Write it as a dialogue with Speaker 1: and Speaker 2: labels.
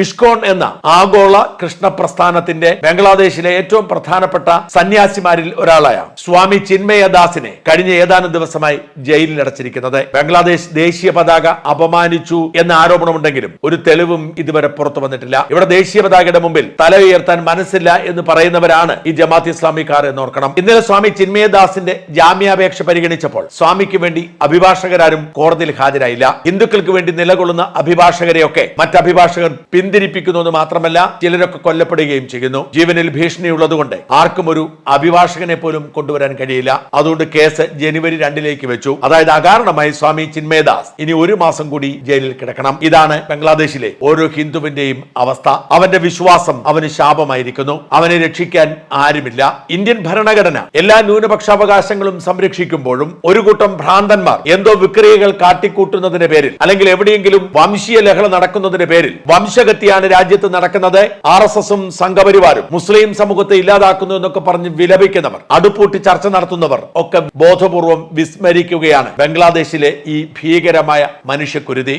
Speaker 1: ഇഷ്കോൺ എന്ന ആഗോള കൃഷ്ണ പ്രസ്ഥാനത്തിന്റെ ബംഗ്ലാദേശിലെ ഏറ്റവും പ്രധാനപ്പെട്ട സന്യാസിമാരിൽ ഒരാളായ സ്വാമി ചിന്മയദാസിനെ കഴിഞ്ഞ ഏതാനും ദിവസമായി ജയിലിൽ അടച്ചിരിക്കുന്നത്. ബംഗ്ലാദേശ് ദേശീയ പതാക അപമാനിച്ചു എന്ന ആരോപണമുണ്ടെങ്കിലും ഒരു തെളിവും ഇതുവരെ പുറത്തു വന്നിട്ടില്ല. ഇവിടെ ദേശീയ പതാകയുടെ മുമ്പിൽ തല ഉയർത്താൻ മനസ്സില്ല എന്ന് പറയുന്നവരാണ് ഈ ജമാഅത്ത് ഇസ്ലാമിക്കാർ എന്നോർക്കണം. ഇന്നലെ സ്വാമി ചിന്മയദാസിന്റെ ജാമ്യാപേക്ഷ പരിഗണിച്ചപ്പോൾ സ്വാമിക്ക് വേണ്ടി അഭിഭാഷകരാരും കോടതിയിൽ ഹാജരായില്ല. ഹിന്ദുക്കൾക്ക് വേണ്ടി നിലകൊള്ളുന്ന അഭിഭാഷകരെയൊക്കെ മറ്റ് അഭിഭാഷകർ പിന്തിരിപ്പിക്കുന്നു മാത്രമല്ല ചിലരൊക്കെ കൊല്ലപ്പെടുകയും ചെയ്യുന്നു. ജീവനിൽ ഭീഷണിയുള്ളതുകൊണ്ട് ആർക്കും ഒരു അഭിഭാഷകനെ പോലും കൊണ്ടുവരാൻ കഴിയില്ല. അതുകൊണ്ട് കേസ് ജനുവരി 2 വെച്ചു. അതായത് അകാരണമായി സ്വാമി ചിന്മയദാസ് ഇനി 1 മാസം കൂടി ജയിലിൽ കിടക്കണം. ഇതാണ് ബംഗ്ലാദേശിലെ ഓരോ ഹിന്ദുവിന്റെയും അവസ്ഥ. അവന്റെ വിശ്വാസം അവന് ശാപമായിരിക്കുന്നു. അവനെ രക്ഷിക്കാൻ ആരുമില്ല. ഇന്ത്യൻ ഭരണഘടന എല്ലാ ന്യൂനപക്ഷാവകാശങ്ങളും സംരക്ഷിക്കുമ്പോഴും ഒരു കൂട്ടം ഭ്രാന്തന്മാർ എന്തോ വിക്രിയകൾ കാട്ടിക്കൂട്ടുന്നതിന്റെ പേരിൽ അല്ലെങ്കിൽ എവിടെയെങ്കിലും വംശീയ ലഹള നടക്കുന്നതിന്റെ പേരിൽ വംശഗതിയാണ് രാജ്യത്ത് നടക്കുന്നത്. RSSും സംഘപരിവാരും മുസ്ലിം സമൂഹത്തെ ഇല്ലാതാക്കുന്നു എന്നൊക്കെ പറഞ്ഞ് വിലപിക്കുന്നവർ, അടുപ്പൂട്ടി ചർച്ച നടത്തുന്നവർ ഒക്കെ ബോധപൂർവം വിസ്മരിക്കുകയാണ് ബംഗ്ലാദേശിലെ ഈ ഭീകരമായ മനുഷ്യക്കുരുതി.